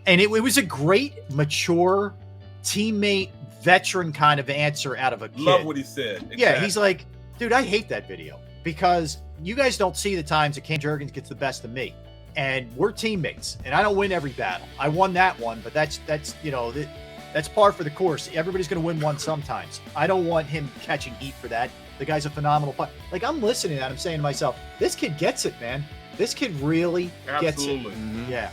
And it was a great, mature, teammate, veteran kind of answer out of a kid. Love what he said. Exactly. Yeah, he's like, dude, I hate that video because you guys don't see the times that Cam Jurgens gets the best of me. And we're teammates, and I don't win every battle. I won that one, but that's par for the course. Everybody's going to win one sometimes. I don't want him catching heat for that. The guy's a phenomenal player. Like, I'm listening to that. I'm saying to myself, this kid gets it, man. This kid really gets it. Mm-hmm. Yeah.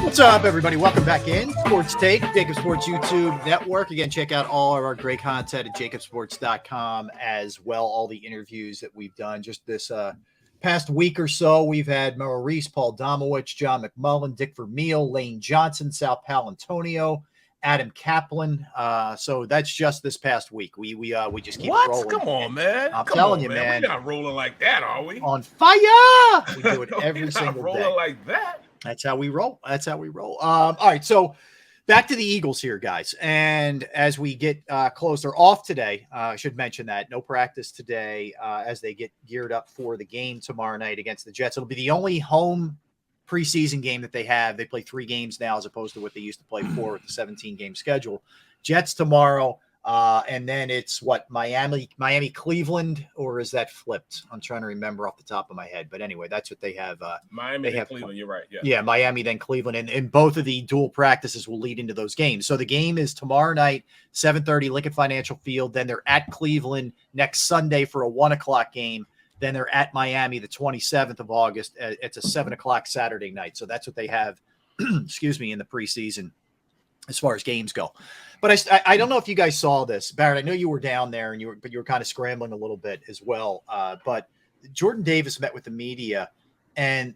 What's up, everybody? Welcome back in. Sports Take, JAKIB Sports YouTube Network. Again, check out all of our great content at jakibsports.com as well. All the interviews that we've done just this past week or so. We've had Maurice, Paul Domowitch, John McMullen, Dick Vermeil, Lane Johnson, Sal Palantonio, Adam Kaplan. So that's just this past week. We just keep rolling. Come on, man. I'm telling you, man. We're not rolling like that, are we? On fire. We do it every single day. Rolling like that. That's how we roll. All right. So back to the Eagles here, guys. And as we get closer, off today, I should mention that no practice today as they get geared up for the game tomorrow night against the Jets. It'll be the only home preseason game that they have. They play 3 games now as opposed to what they used to play 4 with the 17-game schedule. Jets tomorrow. And then it's what, Miami, Cleveland, or is that flipped? I'm trying to remember off the top of my head. But anyway, that's what they have. Miami, then Cleveland. You're right. Yeah, Miami, then Cleveland. And both of the dual practices will lead into those games. So the game is tomorrow night, 7:30, Lincoln Financial Field. Then they're at Cleveland next Sunday for a 1 o'clock game. Then they're at Miami the 27th of August. It's a 7 o'clock Saturday night. So that's what they have, excuse me, in the preseason as far as games go. But I don't know if you guys saw this, Barrett. I know you were down there, and you were kind of scrambling a little bit as well. But Jordan Davis met with the media, and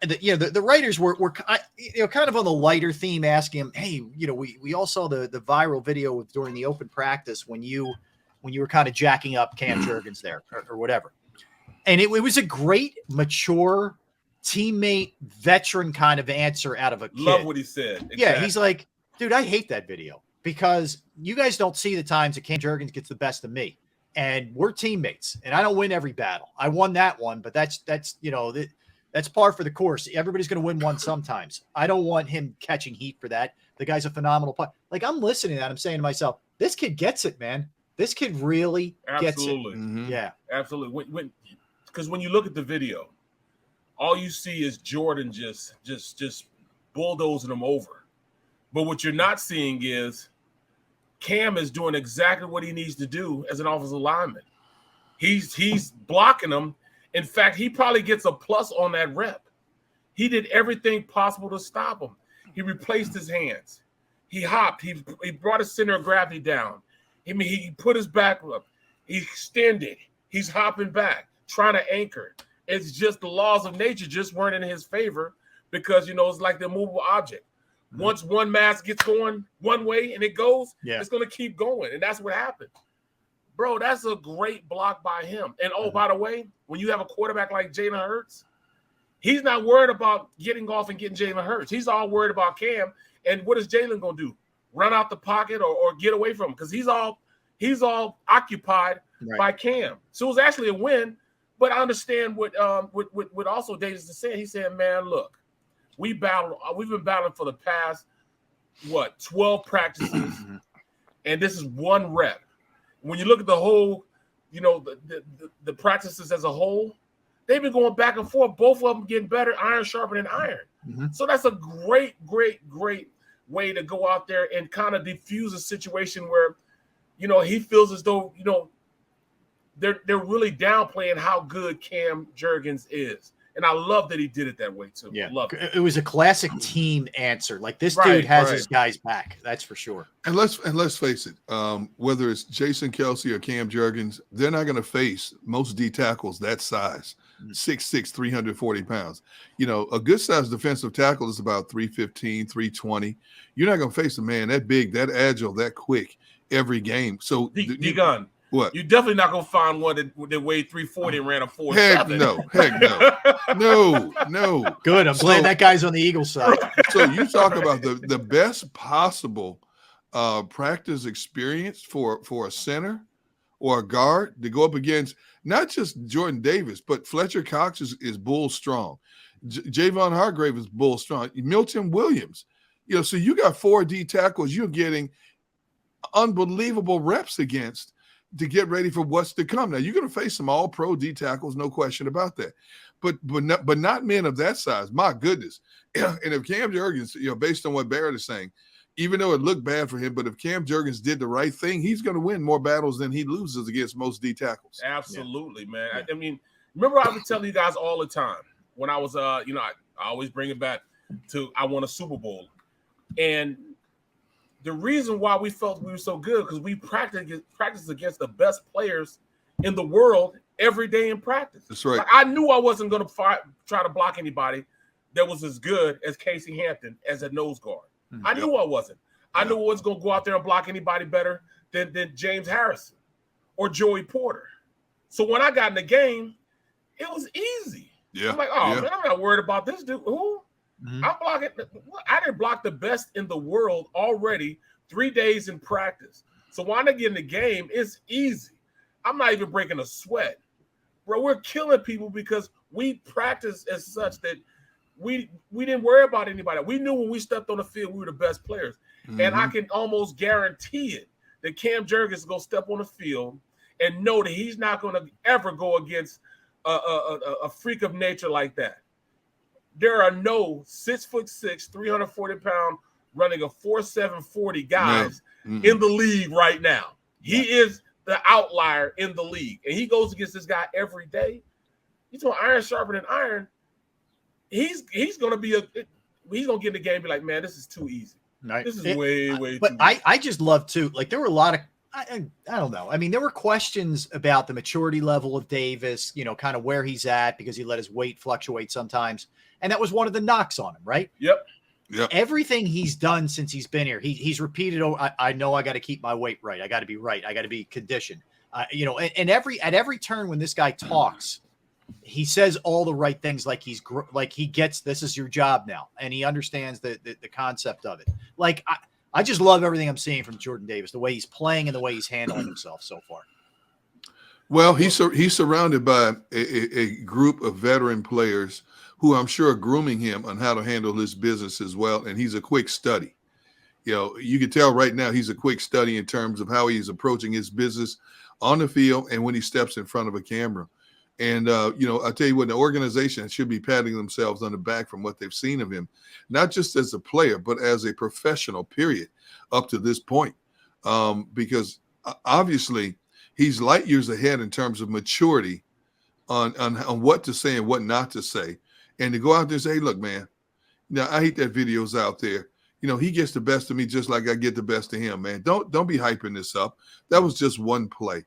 the writers were kind of on the lighter theme, asking him, "Hey, we all saw the viral video during the open practice when you were kind of jacking up Cam Jurgens there or whatever." And it was a great, mature, teammate, veteran kind of answer out of a kid. Love what he said. Exactly. Yeah, he's like, dude, I hate that video because you guys don't see the times that Cam Jurgens gets the best of me. And we're teammates, and I don't win every battle. I won that one, but that's par for the course. Everybody's going to win one sometimes. I don't want him catching heat for that. The guy's a phenomenal player. Like, I'm listening to that. I'm saying to myself, this kid gets it, man. This kid really gets it. Mm-hmm. Yeah. Absolutely. Because when you look at the video, all you see is Jordan just bulldozing him over. But what you're not seeing is Cam is doing exactly what he needs to do as an offensive lineman. He's blocking him. In fact, he probably gets a plus on that rep. He did everything possible to stop him. He replaced his hands. He hopped. He brought his center of gravity down. He put his back up. He extended. He's hopping back, trying to anchor. It's just the laws of nature just weren't in his favor because, it's like the immovable object. Once one mass gets going one way and it goes, it's going to keep going. And that's what happened. Bro, that's a great block by him. And, by the way, when you have a quarterback like Jalen Hurts, he's not worried about getting off and getting Jalen Hurts. He's all worried about Cam. And what is Jalen going to do? Run out the pocket or get away from him? Because he's all occupied by Cam. So it was actually a win. But I understand what also Davis is saying. He said, man, look, we've been battling for the past, 12 practices, and this is one rep. When you look at the whole, the practices as a whole, they've been going back and forth, both of them getting better, iron sharpening iron. Mm-hmm. So that's a great, great, great way to go out there and kind of diffuse a situation where, he feels as though, they're really downplaying how good Cam Jurgens is. And I love that he did it that way too. Yeah, love it. It was a classic team answer. Like, this dude has his guys back. That's for sure. And let's face it. Whether it's Jason Kelce or Cam Jurgens, they're not going to face most D tackles that size, 6'6", 340 pounds. A good sized defensive tackle is about 315, 320. You're not going to face a man that big, that agile, that quick every game. So D-Gun. What? You're definitely not gonna find one that weighed 340 and ran a 4.7. Heck no. No. Good. I'm glad that guy's on the Eagles side. So you talk about the best possible practice experience for a center or a guard to go up against not just Jordan Davis, but Fletcher Cox is bull strong. Javon Hargrave is bull strong. Milton Williams. So you got 4 D tackles you're getting unbelievable reps against to get ready for what's to come. Now, you're going to face some all-pro D tackles, no question about that. But not men of that size. My goodness. And if Cam Jurgens, based on what Barrett is saying, even though it looked bad for him, but if Cam Jurgens did the right thing, he's going to win more battles than he loses against most D tackles. Absolutely, man. Yeah. I mean, remember I would tell you guys all the time when I was, I always bring it back to I won a Super Bowl. And the reason why we felt we were so good because we practiced against the best players in the world every day in practice. That's right. Like, I knew I wasn't going to try to block anybody that was as good as Casey Hampton as a nose guard. I knew I wasn't. I knew I wasn't going to go out there and block anybody better than James Harrison or Joey Porter. So when I got in the game, it was easy. Yeah. I'm like, man, I'm not worried about this dude. Who? I'm blocking. I didn't block the best in the world already 3 days in practice. So when I get in the game, it's easy. I'm not even breaking a sweat. Bro, we're killing people because we practice as such that we didn't worry about anybody. We knew when we stepped on the field, we were the best players. And I can almost guarantee it that Cam Jurgens is going to step on the field and know that he's not going to ever go against a freak of nature like that. There are no 6'6", 340-pound running a 4.7 40 guys in the league right now. He is the outlier in the league, and he goes against this guy every day. He's going iron sharper than iron. He's going to get in the game and be like, man, this is too easy. Right. This is way too easy. But I just love too. Like there were a lot of I don't know. I mean, there were questions about the maturity level of Davis, kind of where he's at because he let his weight fluctuate sometimes. And that was one of the knocks on him, right? Yep. Everything he's done since he's been here, he's repeated, I know I got to keep my weight right. I got to be right. I got to be conditioned. And at every turn when this guy talks, he says all the right things like he gets this is your job now. And he understands the concept of it. Like, I just love everything I'm seeing from Jordan Davis, the way he's playing and the way he's handling himself so far. Well, he's surrounded by a group of veteran players who I'm sure are grooming him on how to handle his business as well. And he's a quick study. You can tell right now he's a quick study in terms of how he's approaching his business on the field and when he steps in front of a camera. And, I tell you what, the organization should be patting themselves on the back from what they've seen of him, not just as a player, but as a professional, period, up to this point. Because obviously he's light years ahead in terms of maturity on what to say and what not to say. And to go out there and say, hey, look, man, I hate that video's out there. He gets the best of me just like I get the best of him, man. Don't be hyping this up. That was just one play.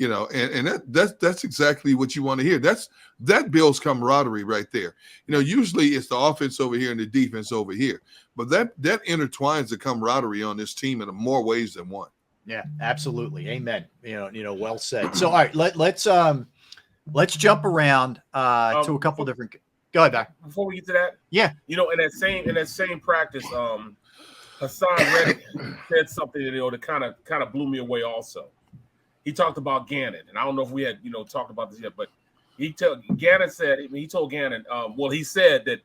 And that's exactly what you want to hear. That builds camaraderie right there. Usually it's the offense over here and the defense over here, but that intertwines the camaraderie on this team in more ways than one. Yeah, absolutely. Amen. Well said. So, all right, let's jump around to a couple different. Go ahead, Doc. Before we get to that, yeah, in that same practice, Hassan Reddick said something that kind of blew me away. Also, he talked about Gannon, and I don't know if we had talked about this yet, but he told Gannon he said that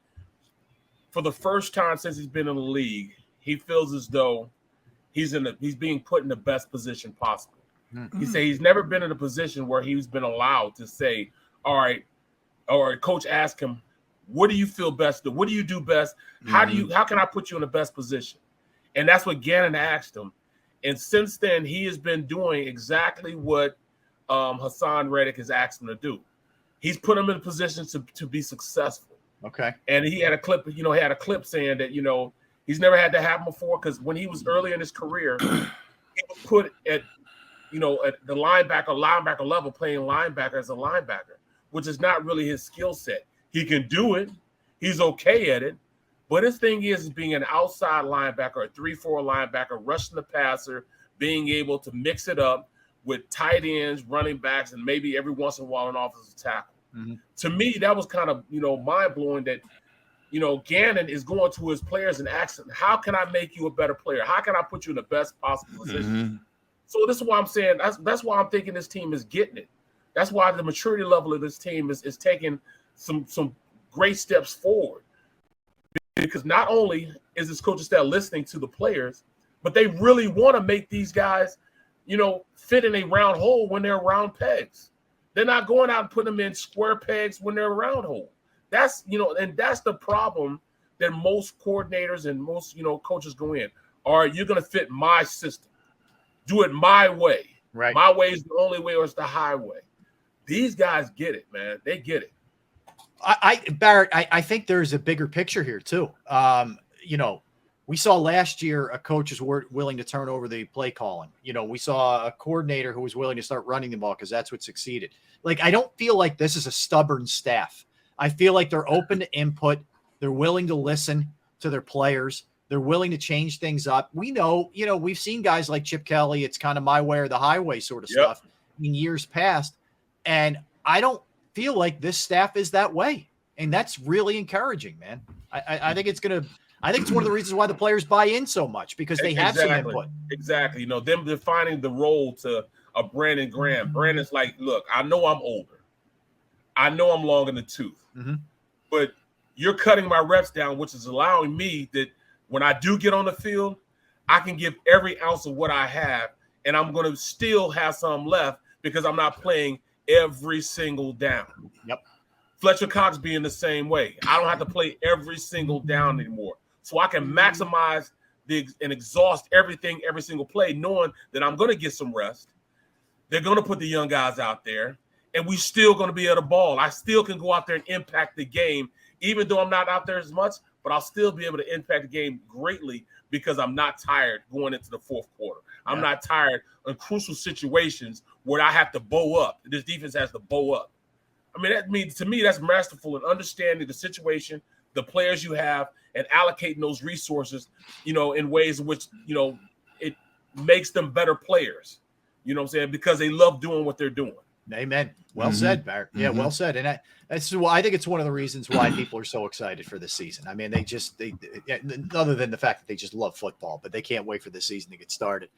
for the first time since he's been in the league, he feels as though he's being put in the best position possible. Mm-hmm. He said he's never been in a position where he's been allowed to say, all right, or coach asked him, what do you feel best? What do you do best? How can I put you in the best position? And that's what Gannon asked him. And since then, he has been doing exactly what Hassan Reddick has asked him to do. He's put him in positions to be successful. Okay. And he had a clip, saying that, he's never had that happen before because when he was early in his career, he was put at the linebacker level, playing linebacker as a linebacker, which is not really his skill set. He can do it. He's okay at it. But his thing is being an outside linebacker, a 3-4 linebacker, rushing the passer, being able to mix it up with tight ends, running backs, and maybe every once in a while an offensive tackle. Mm-hmm. To me, that was kind of, mind-blowing that, Gannon is going to his players and asking, how can I make you a better player? How can I put you in the best possible position? So this is why I'm saying that's why I'm thinking this team is getting it. That's why the maturity level of this team is taking some great steps forward. Because not only is this coaching staff listening to the players, but they really want to make these guys, fit in a round hole when they're round pegs. They're not going out and putting them in square pegs when they're a round hole. That's, and that's the problem that most coordinators and most, coaches go in. All right, you're going to fit my system. Do it my way. Right. My way is the only way, or it's the highway. These guys get it, man. They get it. Barrett, I think there's a bigger picture here too. We saw last year a coach is willing to turn over the play calling. We saw a coordinator who was willing to start running the ball because that's what succeeded. Like, I don't feel like this is a stubborn staff. I feel like they're open to input. They're willing to listen to their players. They're willing to change things up. We know, we've seen guys like Chip Kelly. It's kind of my way or the highway sort of stuff in years past. And I don't feel like this staff is that way. And that's really encouraging, man. I think it's one of the reasons why the players buy in so much, because they have some input. Exactly. Them defining the role to a Brandon Graham. Brandon's like, look, I know I'm older. I know I'm long in the tooth. Mm-hmm. But you're cutting my reps down, which is allowing me that when I do get on the field, I can give every ounce of what I have, and I'm going to still have some left because I'm not playing every single down. Yep. Fletcher Cox being the same way. I don't have to play every single down anymore. So I can maximize and exhaust everything, every single play, knowing that I'm going to get some rest. They're going to put the young guys out there, and we still going to be at a ball. I still can go out there and impact the game, even though I'm not out there as much, but I'll still be able to impact the game greatly because I'm not tired going into the fourth quarter. I'm not tired in crucial situations where I have to bow up. This defense has to bow up. I mean, to me, that's masterful in understanding the situation, the players you have, and allocating those resources, in ways in which, it makes them better players. You know what I'm saying? Because they love doing what they're doing. Amen. Well said, Barrett. Yeah, well said. And I think it's one of the reasons why people are so excited for this season. I mean, they other than the fact that they just love football, but they can't wait for this season to get started.